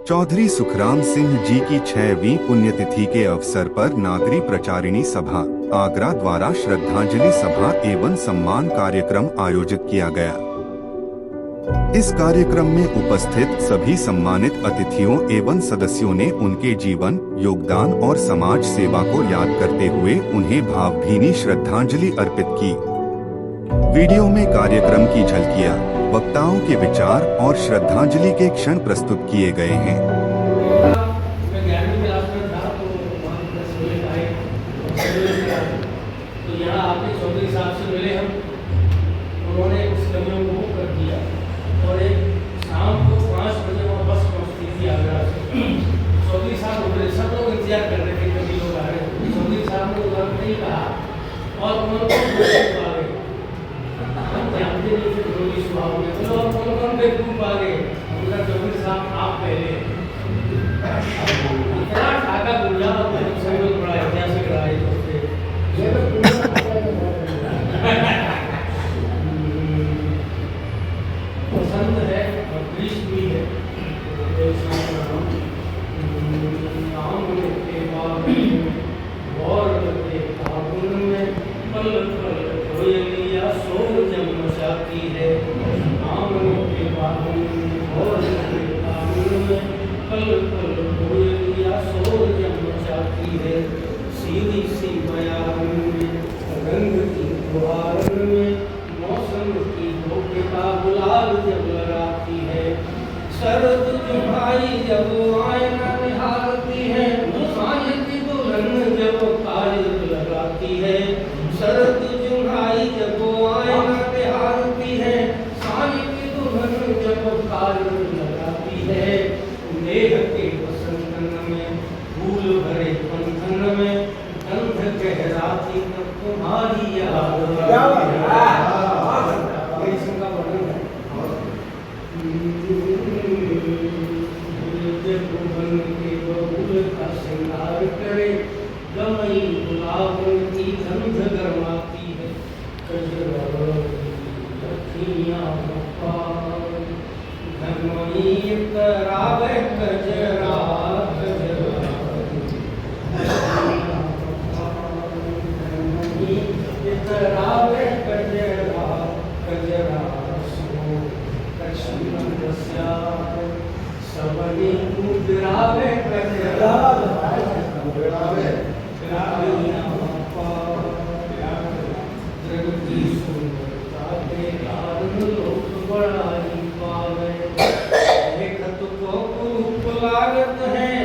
चौधरी सुखराम सिंह जी की 6वीं पुण्यतिथि के अवसर पर नागरी प्रचारिणी सभा आगरा द्वारा श्रद्धांजलि सभा एवं सम्मान कार्यक्रम आयोजित किया गया। इस कार्यक्रम में उपस्थित सभी सम्मानित अतिथियों एवं सदस्यों ने उनके जीवन, योगदान और समाज सेवा को याद करते हुए उन्हें भावभीनी श्रद्धांजलि अर्पित की। वीडियो में कार्यक्रम की झलकियां, वक्ताओं के विचार और श्रद्धांजलि के क्षण प्रस्तुत किए गए हैं। तो यहाँ आपके चौधरी साहब से मिले हम, उन्होंने उस कमियों को कर दिया और एक शाम को 5 बजे वहाँ बस पहुँचती थी आगरा से। चौधरी साहब उतरे, सब लोग इंतजार कर रहे थे कभी लोग आ रहे थे। चौधरी साहब ने उधर नहीं कहा और उन्होंने आ गए, हम जानते नहीं थे रोगी स्वभाव में, चलो अब कौन बेवकूफ आ गए। उधर चौधरी साहब आप पहले इतना ठाका बोला संयोग बड़ा ऐतिहासिक रहा है। पसंद है और प्रीश भी है। नाम के बाद और के फागुन में पल पल कोयलिया शोर जम जाती है। नाम के बाद और के फागुन में पल पल कोयलिया शोर जम जाती है। सीधी सी बयान में रंग की फुहार में मौसम की धोखेता गुलाल जब लगाती है। शरद जुम्हाई जब आईना निहारती है, साय की दुल्हन जब काजल लगाती है। शरद जुम्हाई जब आईना निहारती है, साय की दुल्हन जब काजल लगाती है। नेह के बसंतन में फूल भरे पंखन में गंध कहराती तब तुम्हारी याद श्रृंगार करे गमई गुलाब की गंध गरमाती है। घनमई करावे कजरा करावे कजरा कजरा सो लक्ष्मण सबनी मुद्रावे कजरा जगती सुंदरता के कारण लोग बड़ाई पावे। देखत को रूप लागत है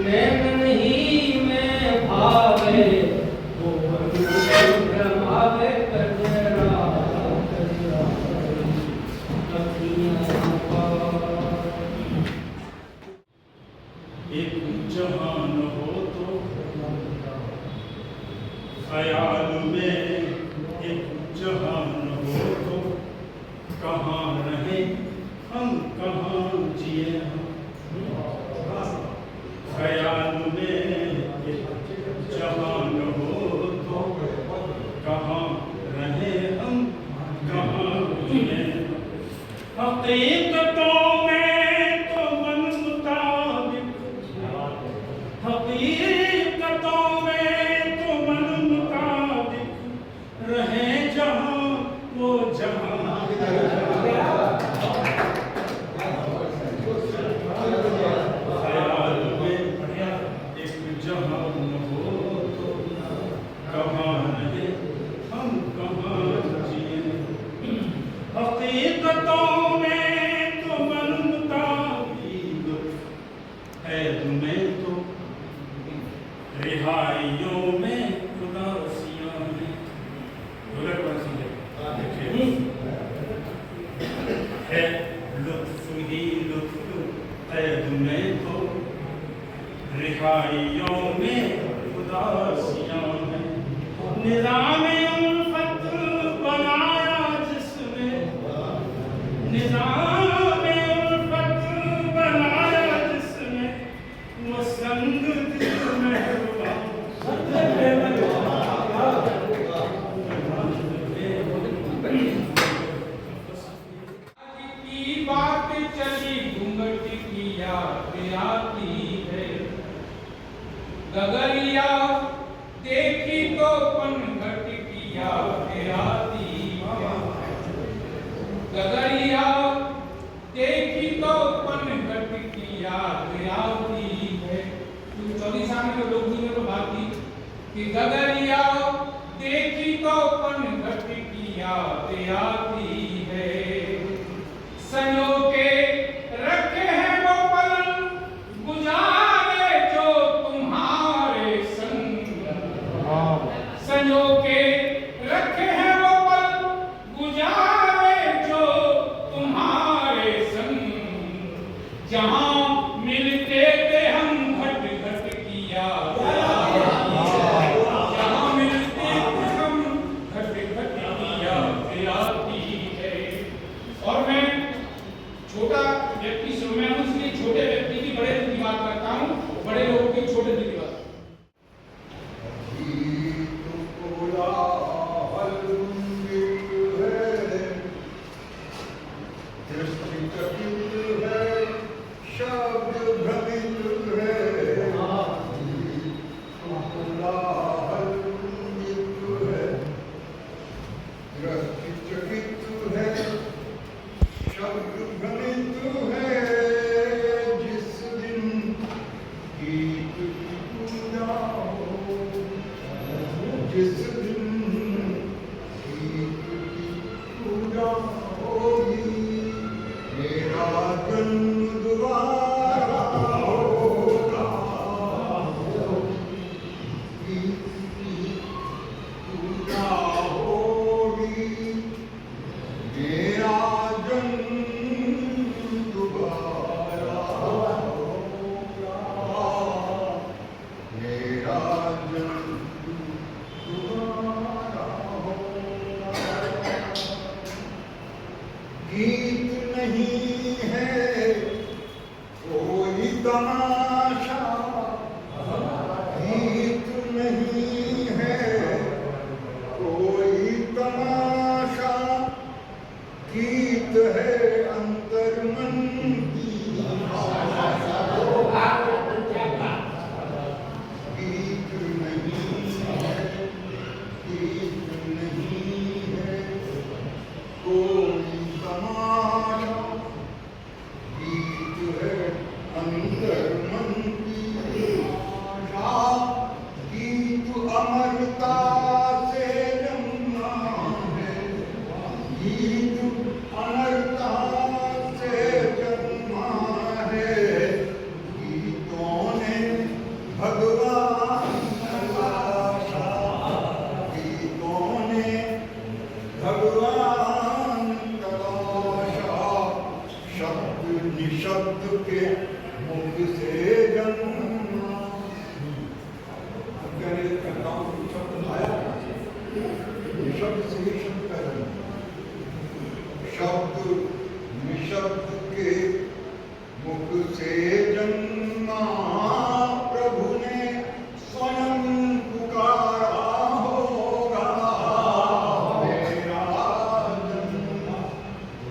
नैन नहीं में भावे। ब्रह्मावे कजरा कजरा एक जहान हो तो ख्याल में, एक जहान हो तो कहाँ रहे हम कहाँ जिए हम। ख्याल में एक जहान हो तो कहाँ रहे हम कहाँ जिए। हकीकतों में तो मन मुताबिक, हकीकतों में तो मन मुताबिक रहे जहाँ वो जहाँ। ख्याल में एक जहान हो तो कहाँ रहे हम कहाँ जिए। हकीकतों में तो मन मुताबिक है तुम्हें तो रिहाइयों में उदासियां हैं। है लुत्फ ही लुत्फ कैद में तो रिहाइयों में उदासियां हैं। निज़ाम उल्फत बनाया जिसने, निज़ाम उल्फत बनाया जिसने, वो संग दिल में हुआ। बात चली घूंघट की याद आती है। गगरिया देखी तो पनघट की याद आती है। गगरिया देखी तो पनघट की याद आती है। चौधरी साहब ने लोग जी में बात की कि गगरिया देखी तो पनघट की याद आती है। संजो के रखे हैं वो पल गुजारे जो तुम्हारे संग। संजो के रखे हैं वो पल गुजारे जो तुम्हारे संग। जहां मिलते थे हम घट घट की याद जहां मिलते थे हम घट घट की याद आती है। और मैं छोटा व्यक्ति से मैं इसलिए छोटे व्यक्ति की बड़े दिल की बात करता हूँ, बड़े लोगों की छोटे दिल की बात। जिस दिन पूजा होगी मेरा जन्म दोबारा होगा। पूजा होगी मेरा जन्म दोबारा होगा। मेरा जन्म गीत नहीं है कोई तमाशा। गीत नहीं है कोई तमाशा। गीत है अंतर्मन की भाषा। गीत नहीं है गीत नहीं है कोई तमाशा। गीत है अंतर्मन की भाषा। गीत अमरता से जन्मा है। गीत अमरता से जन्मा है। गीतों ने भगवान तलाशा। गीतों ने भगवान तलाशा। शब्द निशब्द के मुख से जन्मा। शब्द आया निशब्द से ही शब्द का जन्म। शब्द निशब्द के मुख से जन्मा। प्रभु ने स्वयं पुकारा होगा मेरा जन्म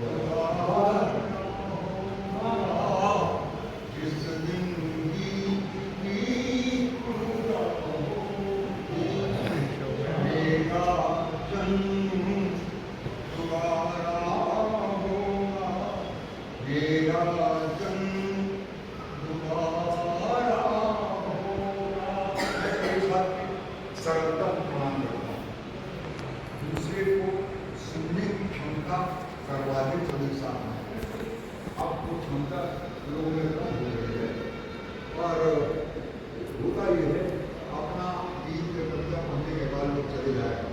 दोबारा होगा। जिस दिन की पूजा होगी मेरा जन्म दोबारा होगा। मेरा जन्म दोबारा होगा। एक बात की सरलता प्रमाण करता हूँ। दूसरे को सुनने की क्षमता सर्वाधिक सदस्य है। अब वो क्षमता लोगों में कम हो गई है। और होता ये है अपना दीन के कविता पढ़ने के बाद लोग चले जाएगा।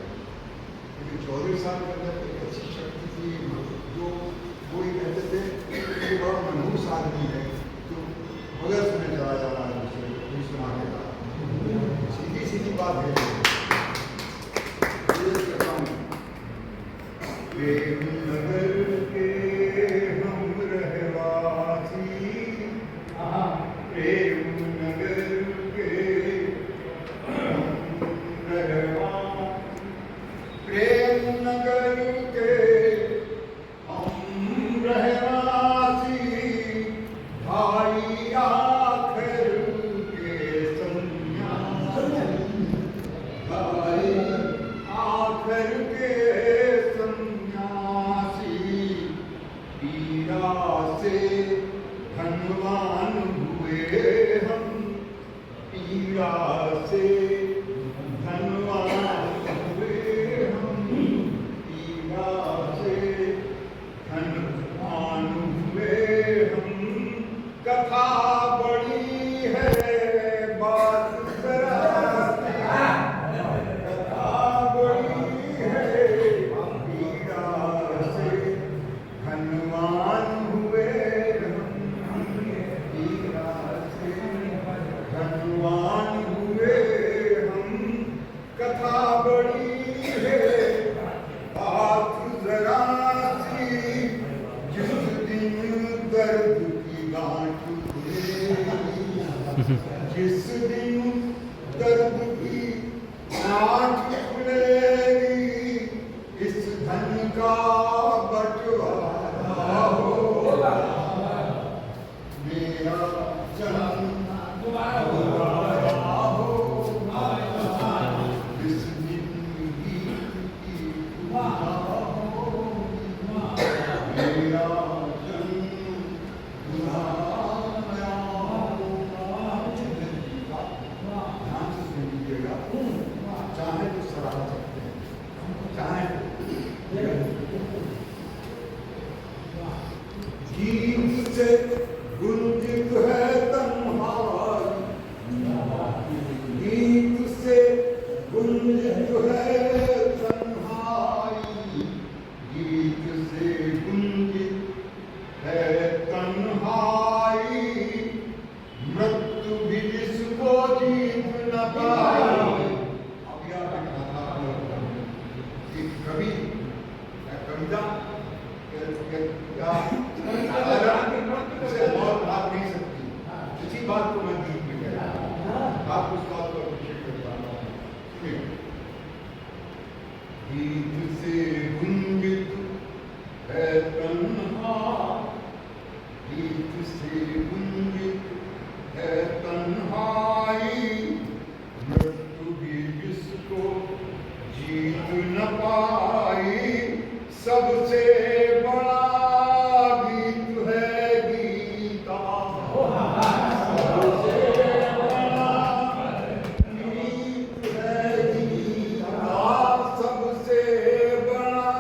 क्योंकि चौधरी साहब के अंदर एक अच्छी शक्ति थी जो वो ये कहते थे कि बड़ा मनहूस आदमी है जो मगज में चला जाना है दूसरे सुनाने का। सीधी सीधी बात है। ये कहता हूँ प्रेम नगर के हम रहवासी। प्रेम नगर के हम रहवासी। प्रेम नगर के हम रहवासी। भाई पीड़ा से धनवान हुए हम, पीड़ा से धनवान हुए हम। कथा बड़ी है बात जरा, कथा बड़ी है, पीड़ा से धनवान हुए हम, पीड़ा से धनवान हुए हम। कथा बड़ी है बात जरा सी, जिस दिन दर्द की गांठ खुलेगी, जिस दिन दर्द की गांठ खुलेगी, इस धन का बंटवारा होगा। मेरा जन्म दोबारा होगा, इस जिंदगी की पूजा होगी। मेरा जन्म दोबारा होगा। ध्यान से सुनिएगा, चाहे तो सराह सकते हैं, चाहे गीत से गुंजित है तन्हाई, गीत से गुंजित है तन्हाई, गीत से गुंजित है तन्हाई। मृत्यु भी जिसको जीत न पाई। अब यह कथा कि कवि कविता से बहुत भाग नहीं सकती, इसी बात को मैं गीत में कह रहा हूं। आप उस बात को अप्रिशिएट करता हूं। गीत से गुंजित है तन्हा, गीत से गुंजित है तन्हाई। मृत्यु भी जिसको जीत न पाई। सबसे बड़ा गीत है गीता, सबसे बड़ा गीत है गीता, सबसे बड़ा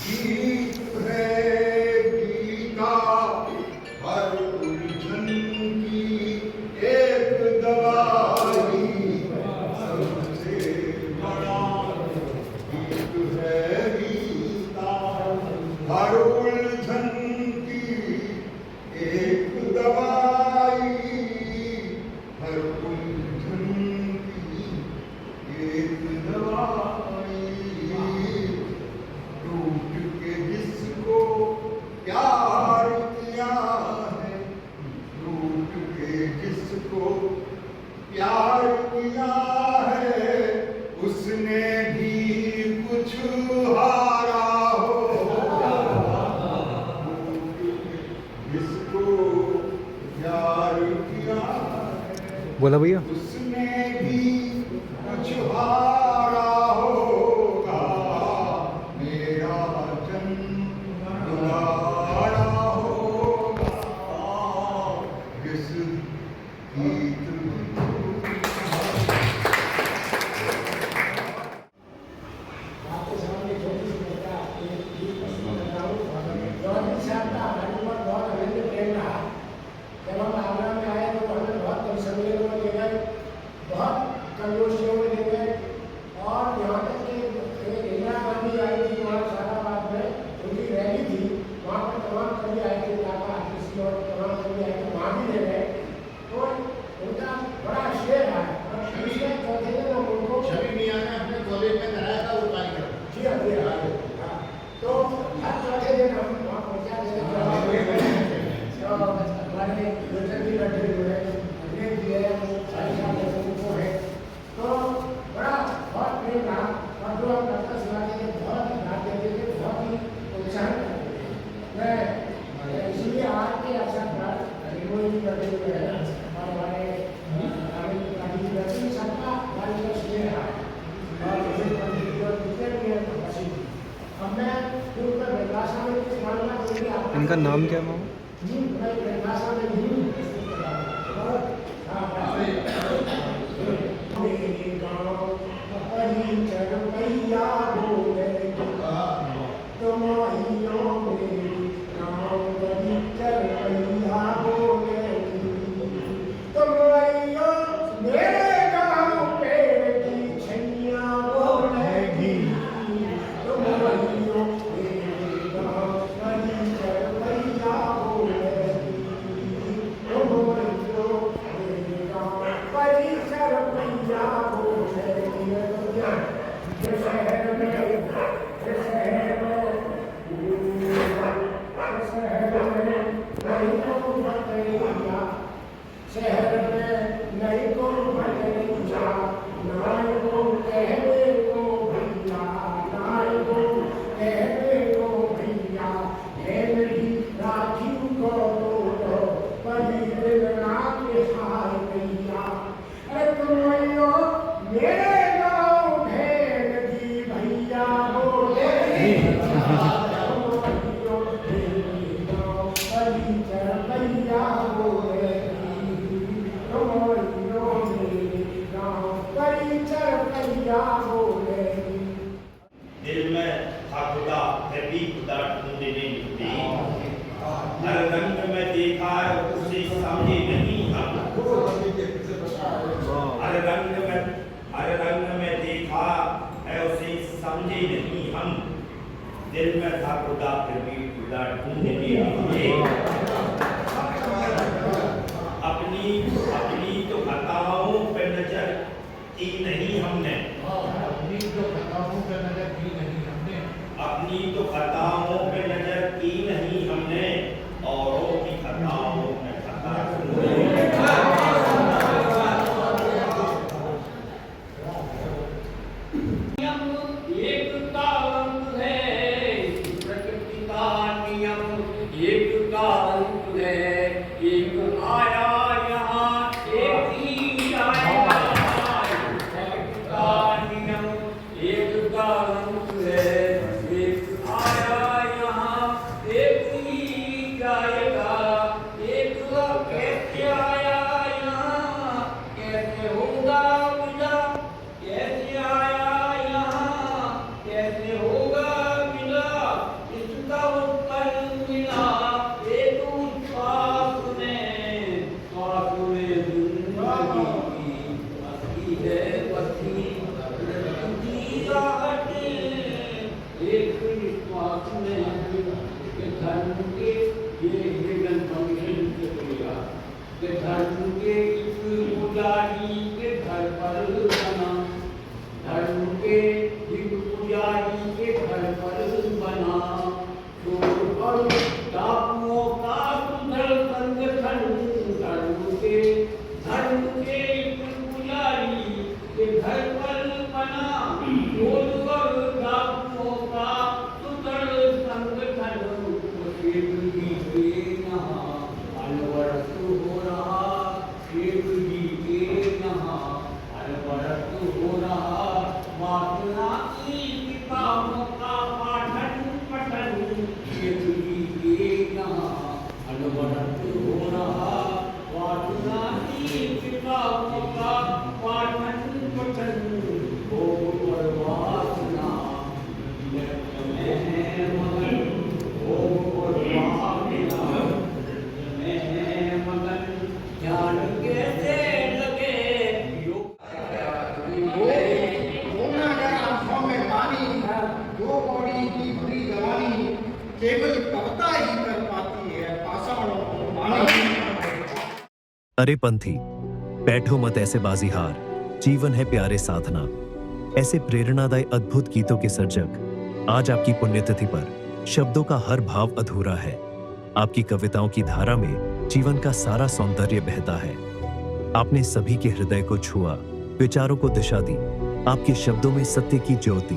गीत है गीता। हर उलझन की एक दवाई, सबसे बड़ा गीत है गीता। हर उलझन की एक दवाई, हर उलझन की एक दवाई। टूट के जिसको प्यार किया है, टूट के जिसको प्यार किया है, उसने भी कुछ हारा होगा। टूट के जिसको प्यार किया है, बोला भैया। उसने भी कुछ हारा होगा। मेरा जन्म दोबारा होगा, इस गीत आपके सामने छोटी सी बच्चा एक गीत प्रस्तुत कर रहा हूँ। जॉर्जिन साहब का हमारे ऊपर बहुत अनन्य प्रेम रहा। जब हम आगरा में आए तो हमें बहुत सम्मेलनों में ले गए, बहुत कंगोष्ठियों में ले गए, और यहाँ तक कि इंदिरा गांधी आई थी वहाँ शाहबाद में, उनकी रैली थी, वहाँ पर तमाम कवि आए थे, लाका किसी और तमाम कवि आए थे, वहाँ भी ले गए। तो उनका बड़ा शेर है, और इसमें चौथे दिन हम उनको छवि मियां ने अपने कॉलेज में कराया था वो कार्यक्रम। जी हाँ जी हाँ। तो हर चौथे दिन हम वहाँ पहुँचा देते तो हमारे लोचन भी बैठे हुए हैं, अनेक भी है, सारी साथ है। तो बड़ा बहुत प्रेम रहा, और जो हम करता सुनाते थे बहुत ही ध्यान देते थे, बहुत ही उत्साह करते थे। मैं इसलिए आज के अवसर पर रिमोई भी बैठे हुए हैं, और हमारे सबका हमारे जो शेर रहा है, और जितने भी हैं पसीन। अब मैं पूर्व में बेदाशा में कुछ मानना चाहिए। इनका नाम क्या है मामा? मैं बेदाशा में नहीं। हाँ खुदा फिर भी खुदा ढूंढ लिया। अपनी अपनी तो खताओं पे नजर की नहीं हमने, अपनी जो खताओं पे नजर की नहीं हमने, अपनी तो खताओं पे नजर की नहीं हमने, औरों की खताओं पे खता एक काल है, प्रकृति का नियम एक काल है, एक आया यहाँ एक ही आएगा। प्रकृति का नियम एक काल है, एक आया यहाँ एक ही जाएगा। एक कैसे आया यहाँ कैसे होगा विदा, कैसे आया यहाँ कैसे होगा विदा, इसका उत्तर मिला एक श्वास में, श्वास में जिंदगी बसी है बसी की राहत, एक श्वास में के धर्म के ये हिडन फंक्शन से बोलेगा के धर्म के इस पुजारी के घर पर बना, धर्म के एक पुजारी के घर पर बना, चोर और डाकुओं का सुंदर संगठन, धर्म के एक पुजारी के घर पर बना, चोर और डाकुओं का सुंदर संगठन, शेख जी के यहाँ अनवरत हो रहा, शेख जी के यहाँ अनवरत हो रहा, वासना की किताबों का पाठन पठन, शेख जी के यहाँ अनवरत हो रहा, वासना की किताबों का पाठन पठन, हो पर वासना में है मगन, हो पर वासना में है मगन, ध्यान कैसे लगे बोलना अगर आंखों में पानी, दो कौड़ी की बुरी जवानी, केवल कविता ही कर पाती है पाषाणों को पानी। अरे पंथी, बैठो मत ऐसे बाजीहार, जीवन है प्यारे साधना। ऐसे प्रेरणादायी अद्भुत गीतों के सर्जक आज आपकी पुण्यतिथि पर शब्दों का हर भाव अधूरा है। आपकी कविताओं की धारा में जीवन का सारा सौंदर्य बहता है। आपने सभी के हृदय को छुआ, विचारों को दिशा दी। आपके शब्दों में सत्य की ज्योति,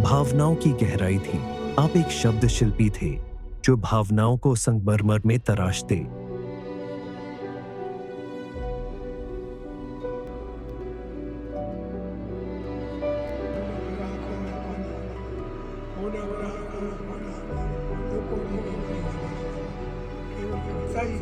भावनाओं की गहराई थी। आप एक शब्द शिल्पी थे जो भावनाओं को संगमरमर में तराशते। सही